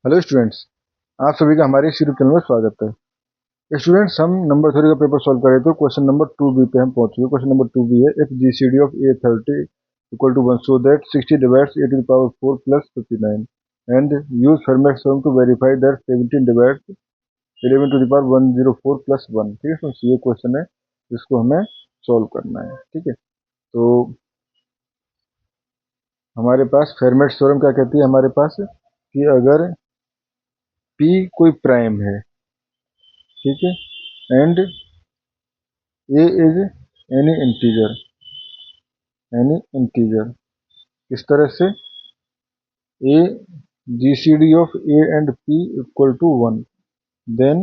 Hello students, आप सभी का हमारे इस यूट्यूब चैनल में स्वागत है। स्टूडेंट्स, हम नंबर थ्योरी का पेपर सॉल्व कर रहे थे। क्वेश्चन नंबर 2b पे हम पहुंच चुके। क्वेश्चन नंबर 2b है, if GCD of a30 equal to 1 so that 60 divides a to the power 4 plus 59 and use Fermat's theorem to verify that 17 divides 11 to the power 104 plus 1। ठीक है friends, ये question है जिसको हमें solve करना है। ठीक है, तो हमारे पास फेरमैक्स थ्योरम क्या कहती है हमारे पास कि अगर p कोई प्राइम है, ठीक है, and a is any integer, इस तरह से a gcd of a and p equal to 1, then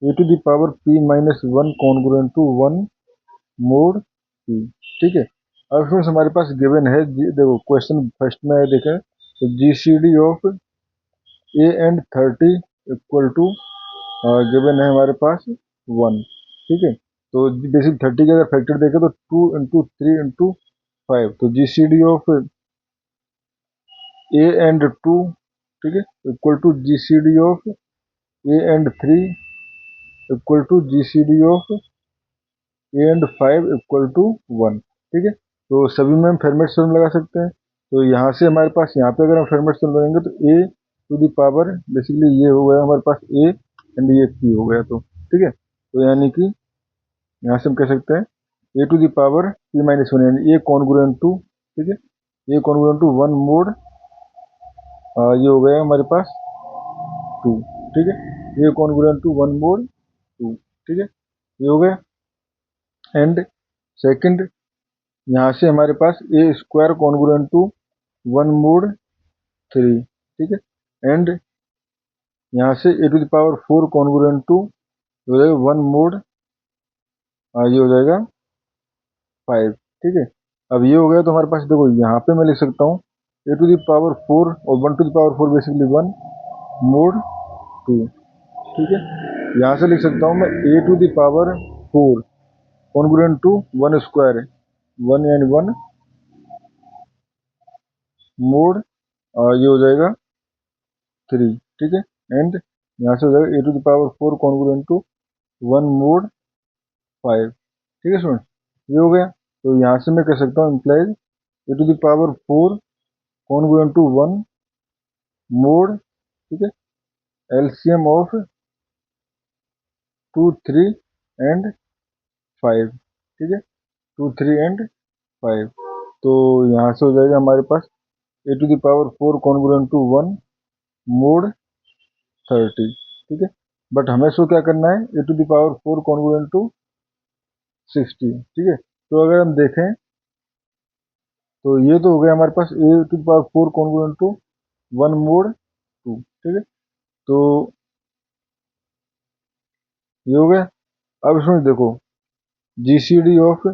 a to the power p minus 1 congruent to 1 mod p। ठीक है, अब फ्रेंड्स हमारे पास गिवन है, देखो क्वेश्चन फर्स्ट में है, देखें तो gcd of a and 30 equal to given है हमारे पास 1। ठीक है, तो बेसिक 30 के अगर फैक्टर देखें तो 2 इंटू 3 इंटू 5, तो जीसीडी ऑफ ए एंड 2, ठीक है, equal to GCD of a and 3 equal to GCD of a and 5 equal to 1। ठीक है, तो सभी में हम फेरमैक्स थ्योरम लगा सकते हैं। तो यहाँ से हमारे पास, यहाँ पे अगर हम फेरमैक्स थ्योरम लगाएंगे तो ए टू दी पावर बेसिकली ये हो गया हमारे पास ए एंड ये पी हो गया। तो ठीक है, तो यानी कि यहाँ से हम कह सकते हैं a to the power p minus 1 यानी ए कॉन्ग्रुएंट टू, ठीक है, ए कॉन्ग्रुएंट टू 1 मोड ये हो गया हमारे पास 2। ठीक है, ये कॉन्ग्रुएंट टू 1 मोड 2। ठीक है, ये हो गया। एंड सेकंड, यहाँ से हमारे पास a square congruent to 1 mod 3। ठीक है, एंड यहाँ से a to the power 4 congruent to 1 mod ये हो जाएगा 5। ठीक है, अब ये हो गया तो हमारे पास देखो यहाँ पे मैं लिख सकता हूँ ए टू द पावर 4 और 1 to the power 4 basically 1 mod 2। ठीक है, यहाँ से लिख सकता हूँ मैं a to the power 4 congruent to 1 square 1 and 1 mod ये हो जाएगा 3। ठीक है, एंड यहाँ से हो जाएगा a to the power 4 congruent to 1 mod 5। ठीक है स्टूडेंट, ये हो गया। तो यहाँ से मैं कह सकता हूँ implies a to the power 4 congruent to 1 mod, ठीक है, एलसीएम ऑफ 2 3 एंड 5। ठीक है, 2 3 एंड 5, तो यहाँ से हो जाएगा हमारे पास a to the power 4 congruent to 1 mod 30। ठीक है, बट हमें इसको क्या करना है, a to the power 4 congruent to 60। ठीक है, तो अगर हम देखें तो ये तो हो गया हमारे पास a to the power 4 congruent to 1 mod 2। ठीक है, तो ये हो गया। अब इसमें देखो GCD of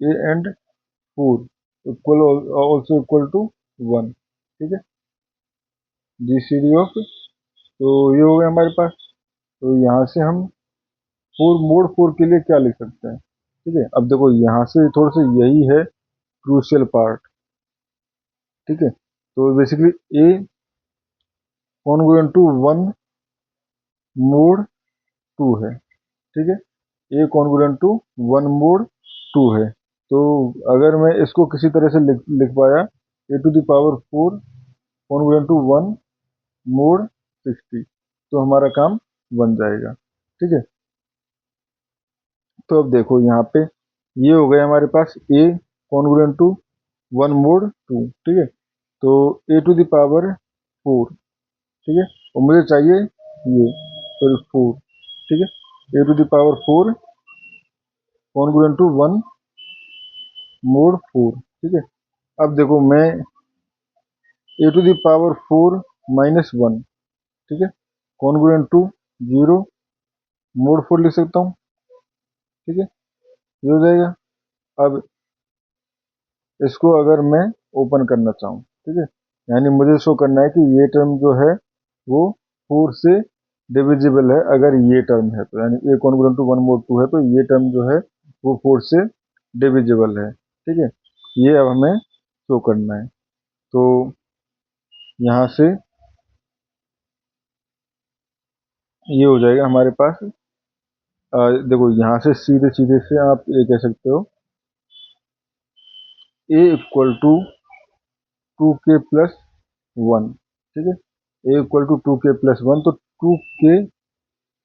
a and 4 equal also equal to 1। ठीक है, जीसीडी ऑफ, तो ये हो गया हमारे पास। तो यहाँ से हम मोड 4 के लिए क्या लिख सकते हैं। ठीक है, अब देखो यहाँ से थोड़ा सा यही है क्रूशियल पार्ट। ठीक है, तो basically a congruent to 1 mod 2 है। ठीक है, ए कॉन्ग्रुएंट टू 1 मोड 2 है। तो अगर मैं इसको किसी तरह से लिख पाया a to the power 4 congruent to 1 mod 60, तो हमारा काम बन जाएगा। ठीक है, तो अब देखो यहाँ पे ये हो गया हमारे पास ए कॉन्ग्रुएंट टू 1 मोड 2। ठीक है, तो ए टू द पावर 4, ठीक है, और मुझे चाहिए ये फिर 4। ठीक है, a to the power 4 congruent to 1 mod 4। ठीक है, अब देखो मैं a to the power 4 minus 1, ठीक है, कॉन्ग्रुएंट टू 0 मोड 4 लिख सकता हूँ। ठीक है, ये हो जाएगा। अब इसको अगर मैं ओपन करना चाहूँ, ठीक है, यानी मुझे शो करना है कि ये टर्म जो है वो 4 से डिविजिबल है अगर ये टर्म है तो, यानी ए कॉन्ग्रुएंट टू 1 मोड 2 है तो ये टर्म जो है वो 4 से डिविजिबल है। ठीक है, ये अब हमें शो करना है। तो यहाँ से ये हो जाएगा हमारे पास, देखो यहाँ से सीधे सीधे से आप ये कह सकते हो a equal to 2k plus 1, ठीक है। a equal to 2k plus 1, तो 2k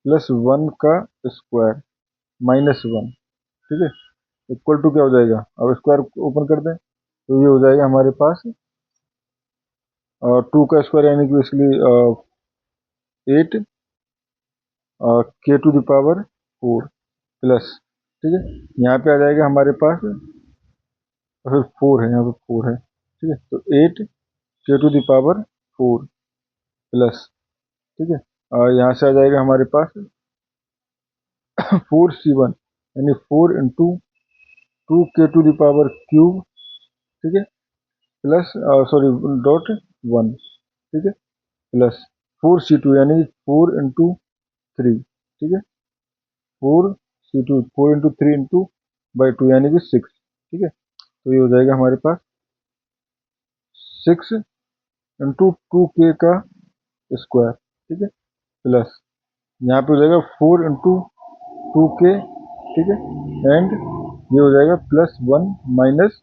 प्लस 1 का स्क्वायर माइनस 1, ठीक है, इक्वल टू क्या हो जाएगा, अब स्क्वायर ओपन कर दें तो ये हो जाएगा हमारे पास 2 का स्क्वायर यानी कि इसलिए 8 k to the power 4 plus, ठीक है, यहाँ पे आ जाएगा हमारे पास, फिर 4 है, यहाँ पे 4 है, ठीक है, तो 8 k to the power 4 plus, ठीक है, यहाँ से आ जाएगा हमारे पास 4c1 यानी 4 into 2k to the power cube, ठीक है, प्लस सॉरी डॉट 1, ठीक है, प्लस 4c2 यानी 4 इंटू 3, ठीक है, 4c2 4 इंटू 3 इंटू बाई 2 यानी कि 6, ठीक है, तो ये हो जाएगा हमारे पास 6 इंटू 2k का स्क्वायर, ठीक है, प्लस यहाँ पे हो जाएगा 4 इंटू 2k, ठीक है, एंड ये हो जाएगा प्लस 1 माइनस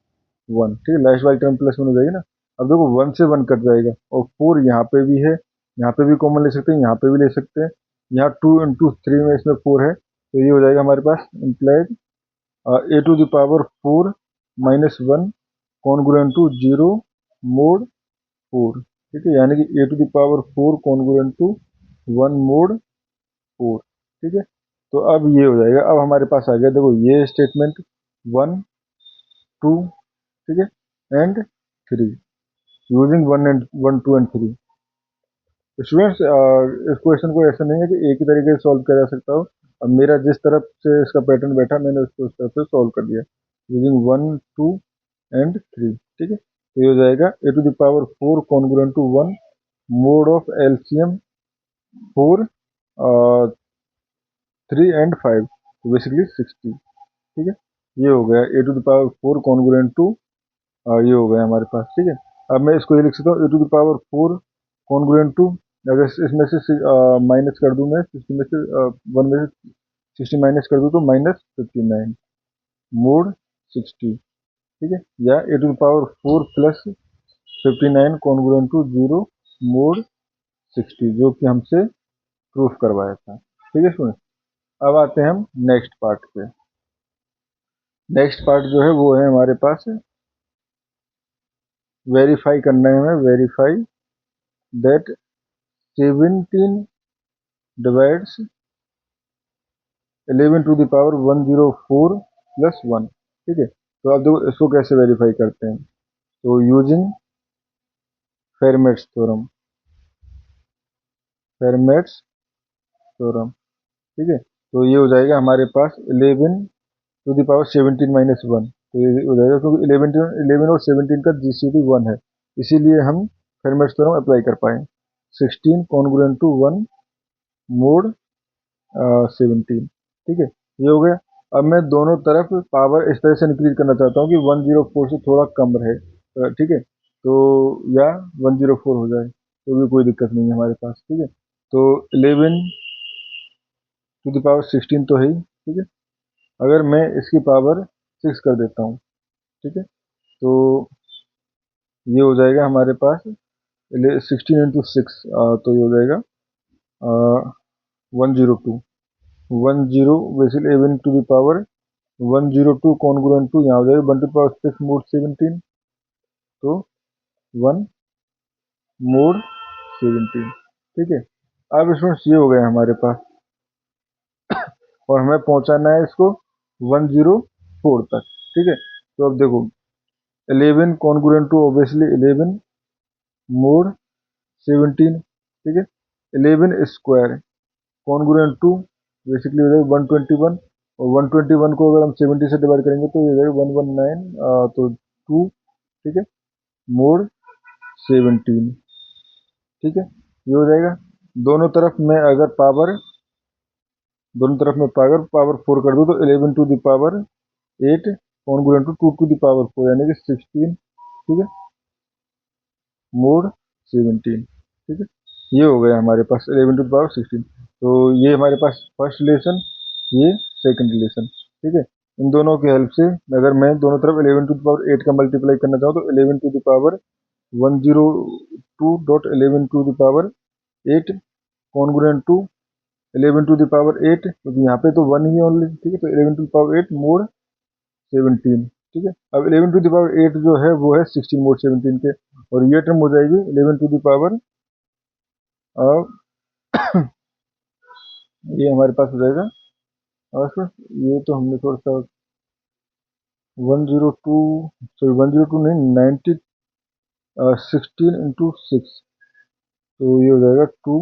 1, ठीक है, लास्ट वाली टर्म प्लस 1 हो जाएगी ना। अब देखो 1 से 1 कट जाएगा और 4 यहाँ पे भी है, यहाँ पे भी कॉमन ले सकते हैं, यहाँ पे भी ले सकते हैं, यहाँ 2 इंटू 3 में इसमें 4 है, तो ये हो जाएगा हमारे पास implied a to the power 4 minus 1 congruent to 0 mod 4, ठीक है, यानी कि a to the power 4 congruent to 1 mod 4, ठीक है, तो अब ये हो जाएगा। अब हमारे पास आ गया, देखो ये स्टेटमेंट 1 2, ठीक है, एंड 3 यूजिंग 1 एंड 3। स्टूडेंट्स इस क्वेश्चन को ऐसा नहीं है कि एक ही तरीके से सॉल्व किया जा सकता हो, अब मेरा जिस तरफ से इसका पैटर्न बैठा मैंने उसको उस तरफ से सॉल्व कर दिया यूजिंग 1 2 एंड 3, ठीक है, तो ये हो जाएगा a to the power 4 congruent to 1 mod of LCM 4 3 and 5, तो बेसिकली 60, ठीक है, ये हो गया a to the power 4 congruent to, ये हो गया हमारे पास, ठीक है। अब मैं इसको ये लिख सकता हूँ a to the power 4 congruent to, अगर इसमें से माइनस कर दूं मैं 60 में से 1 में से 60 माइनस कर दूं तो माइनस 59 मोड 60, ठीक है, या a to the power 4 plus 59 congruent to 0 mod 60, जो कि हमसे प्रूफ करवाया था, ठीक है स्टूडेंट। अब आते हैं हम नेक्स्ट पार्ट पे। नेक्स्ट पार्ट जो है वो है हमारे पास वेरीफाई करना है हमें, verify that 17 divides 11 to the power 104 plus 1, ठीक है, तो अब देखो इसको कैसे वेरीफाई करते हैं, तो यूजिंग फेरमेट्स थ्योरम, फेरमेट्स थ्योरम, ठीक है, तो ये हो जाएगा हमारे पास 11 टू द पावर 17 माइनस 1, तो ये हो जाएगा क्योंकि 11 और 17 का जीसीडी 1 है, इसीलिए हम फेरमेट्स थ्योरम अप्लाई कर पाए। 16 कॉन्ग्रुएंट टू 1 मोड 17, ठीक है, ये हो गया। अब मैं दोनों तरफ पावर इस तरह से इंक्रीज करना चाहता हूँ कि 104 से थोड़ा कम रहे, ठीक है, तो या 104 हो जाए तो भी कोई दिक्कत नहीं है हमारे पास, ठीक है, तो 11 टू द पावर 16 तो है ही, ठीक है, अगर मैं इसकी पावर 6 कर देता हूँ, ठीक है, तो ये हो जाएगा हमारे पास 16 इंटू 6, तो ये हो जाएगा 102 basically 11 to the power 102 congruent to, यहाँ हो जाएगा 1 टू पावर 6 मोड 17, तो 1 मोड 17, ठीक है। अब इसमें ये हो गया हमारे पास और हमें पहुंचाना है इसको 104 तक, ठीक है, तो अब देखो 11 कॉन्ग्रुएंट टू ऑब्वियसली 11 मोड 17, ठीक है, 11 स्क्वायर कॉन्ग्रुएंट टू बेसिकली हो जाएगा 121, और 121 को अगर हम 70 से डिवाइड करेंगे तो ये हो जाएगा 119, तो 2, ठीक है, मोड 17, ठीक है, ये हो जाएगा। दोनों तरफ में अगर दोनों तरफ में पावर 4 कर दूँ तो 11 to the power 8 congruent to 2 to the power 4 यानी कि 16, ठीक है, मोड 17, ठीक है। ये हो गया हमारे पास 11 टू द पावर 16। तो ये हमारे पास फर्स्ट रिलेशन, ये सेकंड रिलेशन, ठीक है। इन दोनों की हेल्प से अगर मैं दोनों तरफ 11 टू द पावर 8 का मल्टीप्लाई करना चाहूँ तो 11 to the power 102.11 to the power 8 congruent to 11 to the power 8, क्योंकि यहाँ पे तो 1 ही ओनली, ठीक है। तो 11 टू द पावर 8 मोड 17, ठीक है। अब 11 टू द पावर 8 जो है वो है 16 मोड 17 के, और ये टर्म हो जाएगी 11 टू द पावर, ये हमारे पास हो जाएगा। और फिर ये तो हमने थोड़ा सा 102, सॉरी 102 नहीं, 90, 16 इंटू 6, तो ये हो जाएगा 2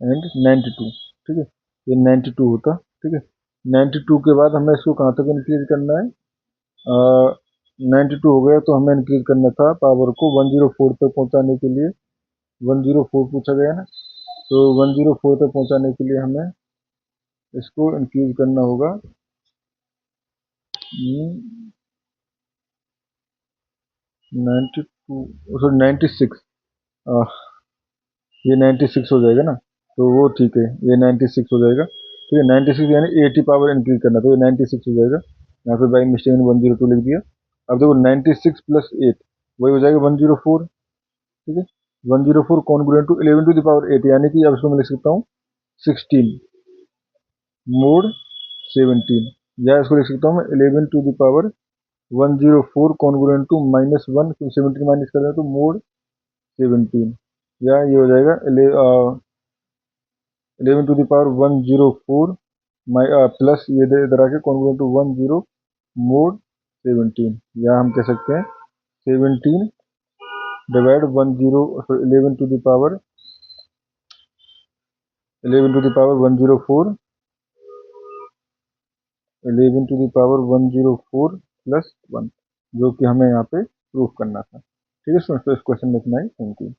एंड 92, ठीक है। ये 92 होता, ठीक है। 92 के बाद हमें इसको कहाँ तक इंक्रीज करना है, 92 हो गया तो हमें इंक्रीज करना था पावर को 104 तक पहुंचाने के लिए। 104 पूछा गया ना, तो 104 तक पहुंचाने के लिए हमें इसको इंक्रीज करना होगा 92, सॉरी 96, ये 96 हो जाएगा ना, तो वो ठीक है, ये 96 हो जाएगा, ठीक है। 96 यानी 80 पावर इंक्रीज करना, तो ये 96 हो जाएगा। यहाँ पे बाई मिस्टेक ने 102 लिख दिया। अब देखो 96 प्लस 8 वही हो जाएगा 104, ठीक है। 104 congruent to 11 to the power 8, यानी कि अब इसको मैं लिख सकता हूँ 16 मोड 17, या इसको लिख सकता हूँ मैं 11 to the power 104 congruent to -1, 17 minus कर दें तो मोड 17, या ये हो जाएगा 11 टू द पावर 104 प्लस ये इधर आके कॉन्ग्रुएंट टू 10 मोड 17, या हम कह सकते हैं 17 divide 11 to the power 11 to the power 104, 11 to the power 104 plus 1, जो कि हमें यहाँ पे प्रूफ करना था, ठीक है। तो इस क्वेश्चन में इतना ही, थैंक यू।